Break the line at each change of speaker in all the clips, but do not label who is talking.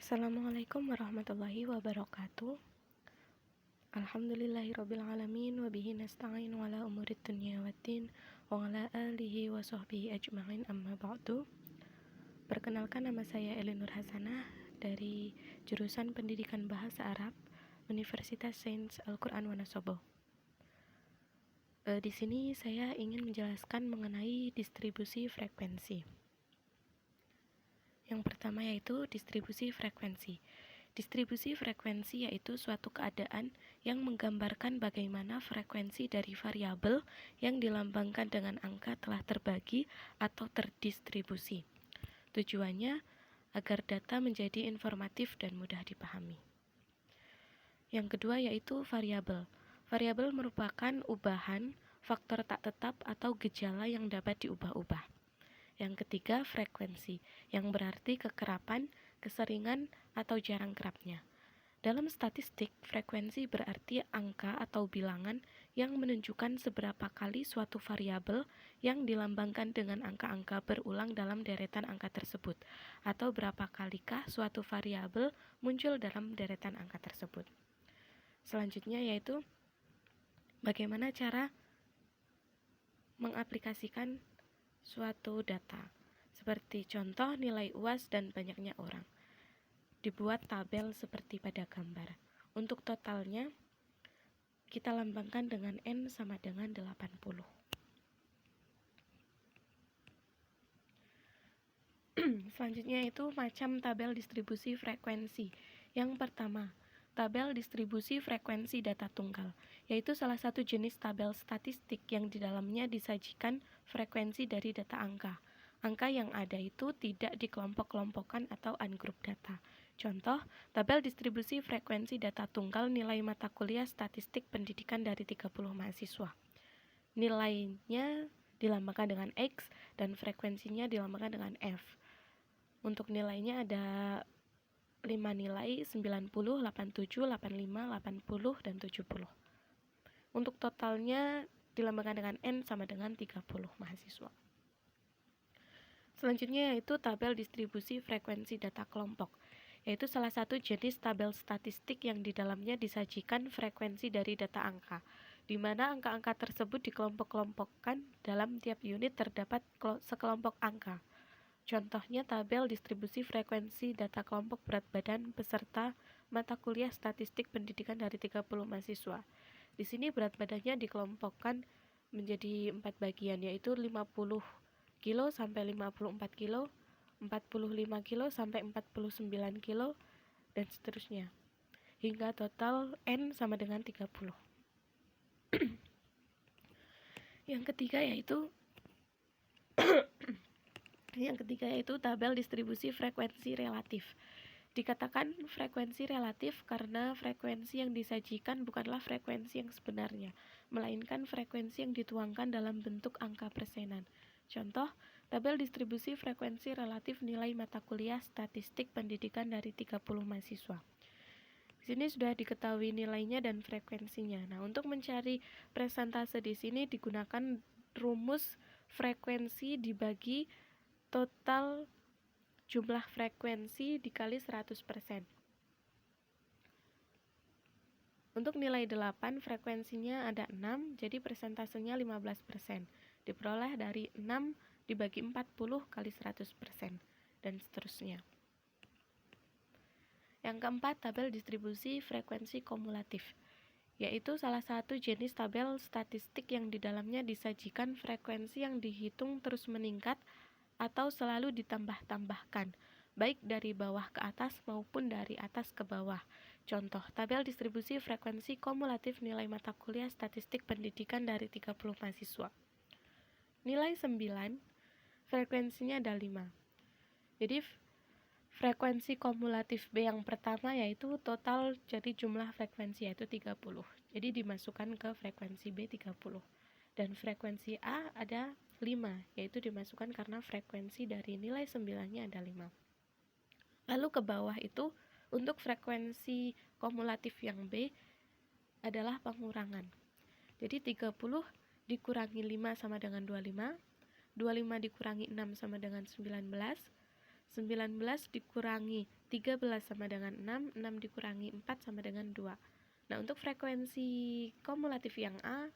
Assalamualaikum warahmatullahi wabarakatuh. Alhamdulillahirrabbilalamin. Wabihi nasta'in wala umurid dunya waddin. Wa ala alihi wa sahbihi ajma'in amma ba'du. Perkenalkan, nama saya Elinur Hasanah dari jurusan Pendidikan Bahasa Arab Universitas Sains Al-Quran Wonosobo. Di sini saya ingin menjelaskan mengenai distribusi frekuensi. Yang pertama yaitu distribusi frekuensi. Distribusi frekuensi yaitu suatu keadaan yang menggambarkan bagaimana frekuensi dari variabel yang dilambangkan dengan angka telah terbagi atau terdistribusi. Tujuannya agar data menjadi informatif dan mudah dipahami. Yang kedua yaitu variabel. Variabel merupakan ubahan, faktor tak tetap atau gejala yang dapat diubah-ubah. Yang ketiga, frekuensi, yang berarti kekerapan, keseringan, atau jarang kerapnya. Dalam statistik, frekuensi berarti angka atau bilangan yang menunjukkan seberapa kali suatu variabel yang dilambangkan dengan angka-angka berulang dalam deretan angka tersebut, atau berapa kalikah suatu variabel muncul dalam deretan angka tersebut. Selanjutnya yaitu bagaimana cara mengaplikasikan suatu data, seperti contoh nilai UAS dan banyaknya orang. Dibuat tabel seperti pada gambar. Untuk totalnya, kita lambangkan dengan N sama dengan 80. Selanjutnya itu macam tabel distribusi frekuensi. Yang pertama, tabel distribusi frekuensi data tunggal, yaitu salah satu jenis tabel statistik yang di dalamnya disajikan frekuensi dari data angka. Angka yang ada itu tidak dikelompok-kelompokkan atau ungroup data. Contoh, tabel distribusi frekuensi data tunggal nilai mata kuliah statistik pendidikan dari 30 mahasiswa. Nilainya dilambangkan dengan X dan frekuensinya dilambangkan dengan F. Untuk nilainya ada 5 nilai, 90, 87, 85, 80, dan 70. Untuk totalnya dilambangkan dengan N sama dengan 30 mahasiswa. Selanjutnya yaitu tabel distribusi frekuensi data kelompok, yaitu salah satu jenis tabel statistik yang di dalamnya disajikan frekuensi dari data angka, di mana angka-angka tersebut dikelompok-kelompokkan dalam tiap unit terdapat sekelompok angka. Contohnya tabel distribusi frekuensi data kelompok berat badan peserta mata kuliah statistik pendidikan dari 30 mahasiswa. Di sini berat badannya dikelompokkan menjadi 4 bagian, yaitu 50 kilo sampai 54 kilo, 45 kilo sampai 49 kilo, dan seterusnya. Hingga total N sama dengan 30. Yang ketiga yaitu tabel distribusi frekuensi relatif. Dikatakan frekuensi relatif karena frekuensi yang disajikan bukanlah frekuensi yang sebenarnya, melainkan frekuensi yang dituangkan dalam bentuk angka persenan. Contoh, tabel distribusi frekuensi relatif nilai mata kuliah statistik pendidikan dari 30 mahasiswa. Di sini sudah diketahui nilainya dan frekuensinya. Nah, untuk mencari persentase di sini digunakan rumus frekuensi dibagi total jumlah frekuensi dikali 100%. Untuk nilai 8, frekuensinya ada 6, jadi persentasenya 15%. Diperoleh dari 6 dibagi 40 kali 100%, dan seterusnya. Yang keempat, tabel distribusi frekuensi kumulatif, yaitu salah satu jenis tabel statistik yang di dalamnya disajikan frekuensi yang dihitung terus meningkat atau selalu ditambah-tambahkan, baik dari bawah ke atas maupun dari atas ke bawah. Contoh, tabel distribusi frekuensi kumulatif nilai mata kuliah statistik pendidikan dari 30 mahasiswa. Nilai 9, frekuensinya ada 5. Jadi, frekuensi kumulatif B yang pertama yaitu total, jadi jumlah frekuensi yaitu 30. Jadi dimasukkan ke frekuensi B 30. Dan frekuensi A ada 5, yaitu dimasukkan karena frekuensi dari nilai 9-nya ada 5. Lalu ke bawah itu untuk frekuensi kumulatif yang B adalah pengurangan. Jadi 30 dikurangi 5 sama dengan 25, 25 dikurangi 6 sama dengan 19, 19 dikurangi 13 sama dengan 6, 6 dikurangi 4 sama dengan 2. Nah, untuk frekuensi kumulatif yang A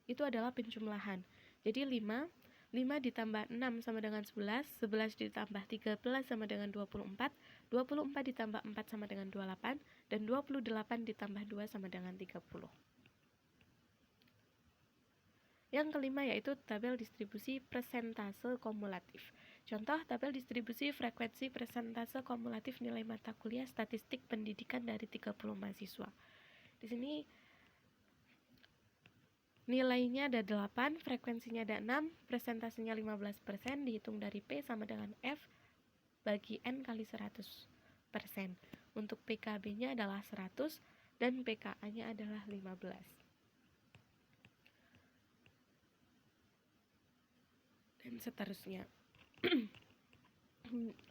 itu adalah penjumlahan. Jadi 5 ditambah 6 sama dengan 11, 11 ditambah 13 sama dengan 24, 24 ditambah 4 sama dengan 28, dan 28 ditambah 2 sama dengan 30. Yang kelima yaitu tabel distribusi persentase kumulatif. Contoh tabel distribusi frekuensi persentase kumulatif nilai mata kuliah statistik pendidikan dari 30 mahasiswa. Di sini nilainya ada 8, frekuensinya ada 6, persentasenya 15%, dihitung dari P sama dengan F bagi N kali 100%. Untuk PKB-nya adalah 100 dan PKA-nya adalah 15. Dan seterusnya.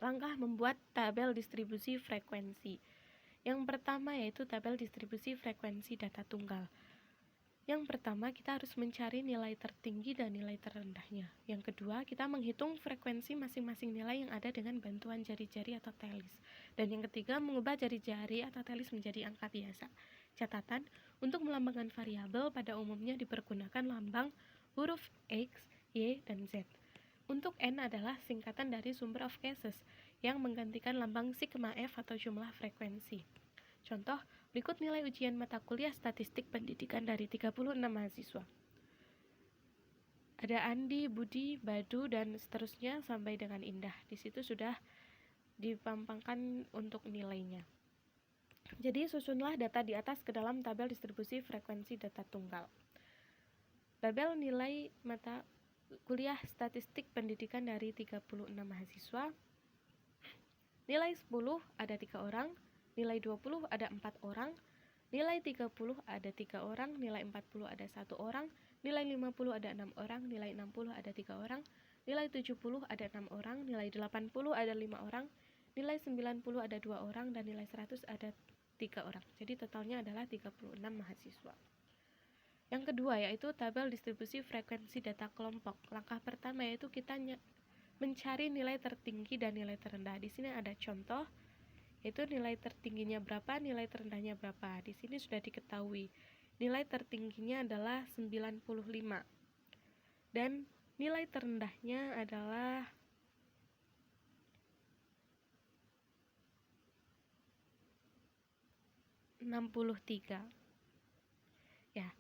Langkah membuat tabel distribusi frekuensi. Yang pertama yaitu tabel distribusi frekuensi data tunggal. Yang pertama kita harus mencari nilai tertinggi dan nilai terendahnya. Yang kedua kita menghitung frekuensi masing-masing nilai yang ada dengan bantuan jari-jari atau telis. Dan yang ketiga mengubah jari-jari atau telis menjadi angka biasa. Catatan, untuk melambangkan variabel pada umumnya dipergunakan lambang huruf X, Y, dan Z. Untuk N adalah singkatan dari number of cases yang menggantikan lambang sigma F atau jumlah frekuensi. Contoh, berikut nilai ujian mata kuliah statistik pendidikan dari 36 mahasiswa. Ada Andi, Budi, Badu, dan seterusnya sampai dengan Indah. Di situ sudah dipampangkan untuk nilainya. Jadi susunlah data di atas ke dalam tabel distribusi frekuensi data tunggal. Tabel nilai mata kuliah statistik pendidikan dari 36 mahasiswa. Nilai 10 ada 3 orang, nilai 20 ada 4 orang, nilai 30 ada 3 orang, nilai 40 ada 1 orang, nilai 50 ada 6 orang, nilai 60 ada 3 orang, nilai 70 ada 6 orang, nilai 80 ada 5 orang, nilai 90 ada 2 orang, dan nilai 100 ada 3 orang. Jadi totalnya adalah 36 mahasiswa. Yang kedua yaitu tabel distribusi frekuensi data kelompok. Langkah pertama yaitu kita mencari nilai tertinggi dan nilai terendah. Di sini ada contoh, yaitu nilai tertingginya berapa, nilai terendahnya berapa. Di sini sudah diketahui. Nilai tertingginya adalah 95 dan nilai terendahnya adalah 63. Ya.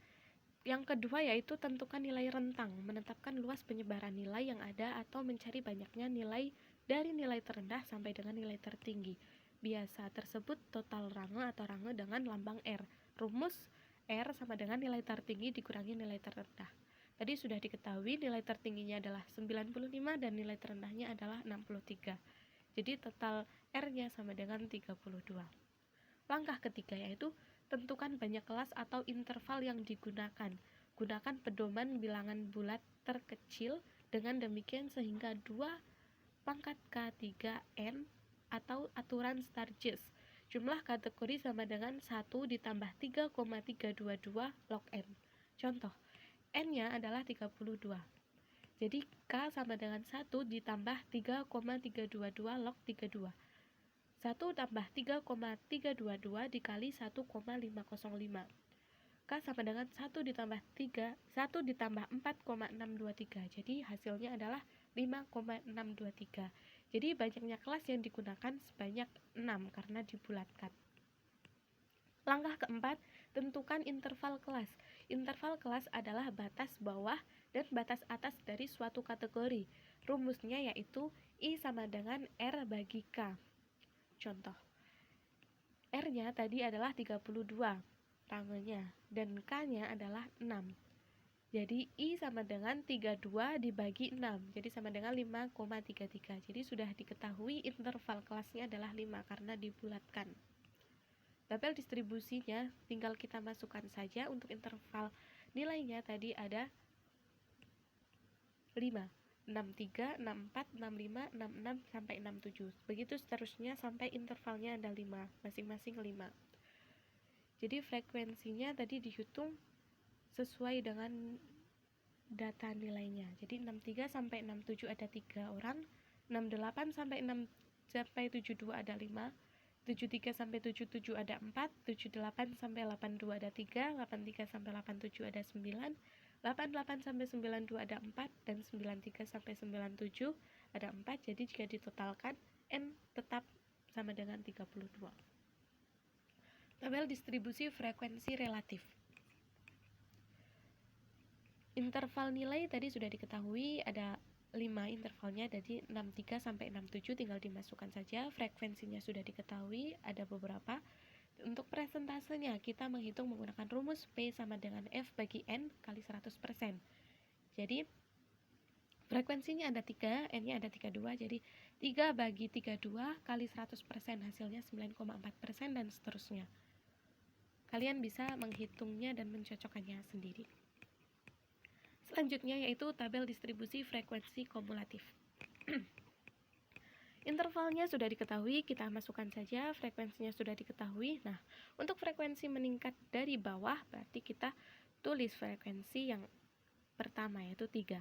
Yang kedua yaitu tentukan nilai rentang, menetapkan luas penyebaran nilai yang ada atau mencari banyaknya nilai dari nilai terendah sampai dengan nilai tertinggi. Biasa tersebut total range atau range dengan lambang R. Rumus R sama dengan nilai tertinggi dikurangi nilai terendah. Tadi sudah diketahui nilai tertingginya adalah 95 dan nilai terendahnya adalah 63. Jadi total R-nya sama dengan 32. Langkah ketiga yaitu tentukan banyak kelas atau interval yang digunakan. Gunakan pedoman bilangan bulat terkecil dengan demikian sehingga 2 pangkat K3N atau aturan Sturges. Jumlah kategori sama dengan 1 ditambah 3,322 log N. Contoh, N-nya adalah 32. Jadi K sama dengan 1 ditambah 3,322 log 32. 1 tambah 3,322 dikali 1,505. K sama dengan 1 ditambah 4,623. Jadi hasilnya adalah 5,623. Jadi banyaknya kelas yang digunakan sebanyak 6 karena dibulatkan. Langkah keempat, tentukan interval kelas. Interval kelas adalah batas bawah dan batas atas dari suatu kategori. Rumusnya yaitu I sama dengan R bagi K. Contoh, R-nya tadi adalah 32 rangenya dan K-nya adalah 6. Jadi I sama dengan 32 dibagi 6, jadi sama dengan 5,33. Jadi sudah diketahui interval kelasnya adalah 5 karena dibulatkan. Tabel distribusinya tinggal kita masukkan saja. Untuk interval nilainya tadi ada 5. 63, 64, 65, 66, sampai 67. Begitu seterusnya sampai intervalnya ada 5, masing-masing 5. Jadi frekuensinya tadi dihitung sesuai dengan data nilainya. Jadi 63 sampai 67 ada 3 orang, 68 sampai sampai 72 ada 5, 73 sampai 77 ada 4, 78 sampai 82 ada 3, 83 sampai 87 ada 9, 88 sampai 92 ada 4, dan 93 sampai 97 ada 4. Jadi jika ditotalkan N tetap sama dengan 32. Tabel distribusi frekuensi relatif. Interval nilai tadi sudah diketahui, ada 5 intervalnya, jadi 63 sampai 67 tinggal dimasukkan saja. Frekuensinya sudah diketahui, ada beberapa. Untuk presentasenya kita menghitung menggunakan rumus P sama dengan F bagi N kali 100%. Jadi frekuensinya ada 3, N-nya ada 32, jadi 3 bagi 32 kali 100% hasilnya 9,4% dan seterusnya. Kalian bisa menghitungnya dan mencocokkannya sendiri. Selanjutnya yaitu tabel distribusi frekuensi kumulatif. Intervalnya sudah diketahui, kita masukkan saja. Frekuensinya sudah diketahui. Nah, untuk frekuensi meningkat dari bawah, berarti kita tulis frekuensi yang pertama yaitu 3.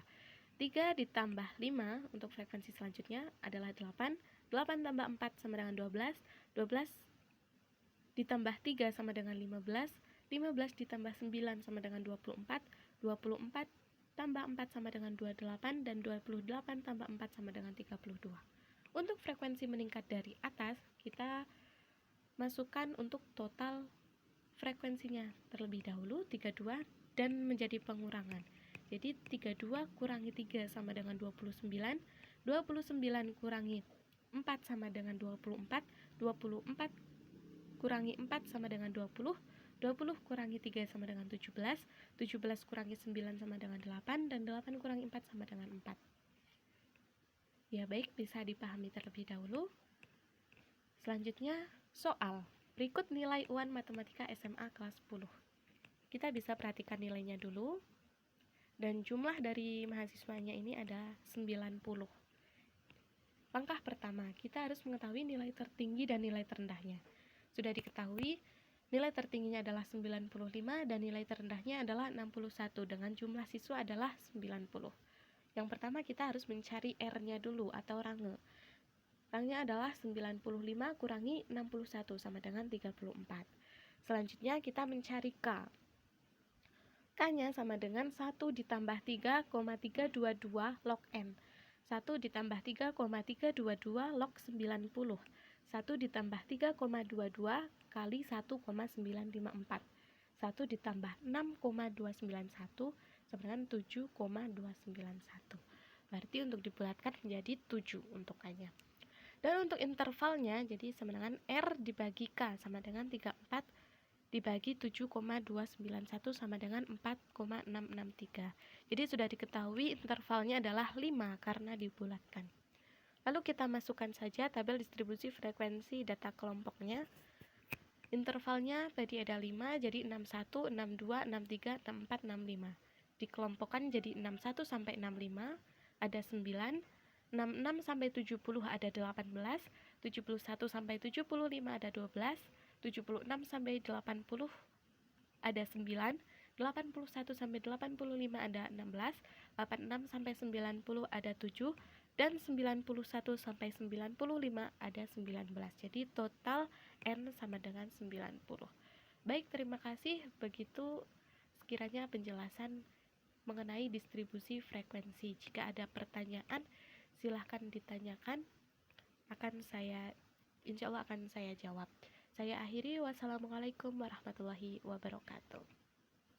3 ditambah 5 untuk frekuensi selanjutnya adalah 8. 8 tambah 4 sama dengan 12. 12 ditambah 3 sama dengan 15. 15 ditambah 9 sama dengan 24. 24 tambah 4 sama dengan 28, dan 28 tambah 4 sama dengan 32. Untuk frekuensi meningkat dari atas, kita masukkan untuk total frekuensinya terlebih dahulu, 32, dan menjadi pengurangan. Jadi 32 kurangi 3 sama dengan 29, 29 kurangi 4 sama dengan 24, 24 kurangi 4 sama dengan 20, 20 kurangi 3 sama dengan 17, 17 kurangi 9 sama dengan 8, dan 8 kurangi 4 sama dengan 4. Ya baik, bisa dipahami terlebih dahulu. Selanjutnya, soal. Berikut nilai UAN Matematika SMA kelas 10. Kita bisa perhatikan nilainya dulu. Dan jumlah dari mahasiswanya ini ada 90. Langkah pertama, kita harus mengetahui nilai tertinggi dan nilai terendahnya. Sudah diketahui, nilai tertingginya adalah 95 dan nilai terendahnya adalah 61 dengan jumlah siswa adalah 90. Yang pertama kita harus mencari R-nya dulu atau range. Range-nya adalah 95 kurangi 61 sama dengan 34. Selanjutnya kita mencari K. K-nya sama dengan 1 ditambah 3,322 log N. 1 ditambah 3,322 log 90. 1 ditambah 3,22 kali 1,954. 1 ditambah 6,291 sama dengan 7,291. Berarti untuk dibulatkan menjadi 7 untuk K-nya. Dan untuk intervalnya jadi sama dengan R dibagi K sama dengan 34 dibagi 7,291 sama dengan 4,663. Jadi sudah diketahui intervalnya adalah 5 karena dibulatkan. Lalu kita masukkan saja tabel distribusi frekuensi data kelompoknya. Intervalnya tadi ada 5, jadi 61, 62, 63, 64, 65. Dikelompokkan jadi 61 sampai 65 ada 9, 66 sampai 70 ada 18, 71 sampai 75 ada 12, 76 sampai 80 ada 9, 81 sampai 85 ada 16, 86 sampai 90 ada 7, dan 91 sampai 95 ada 19. Jadi total N sama dengan 90. Baik, terima kasih. Begitu sekiranya penjelasan mengenai distribusi frekuensi. Jika ada pertanyaan, silahkan ditanyakan. Insya Allah akan saya jawab. Saya akhiri. Wassalamualaikum warahmatullahi wabarakatuh.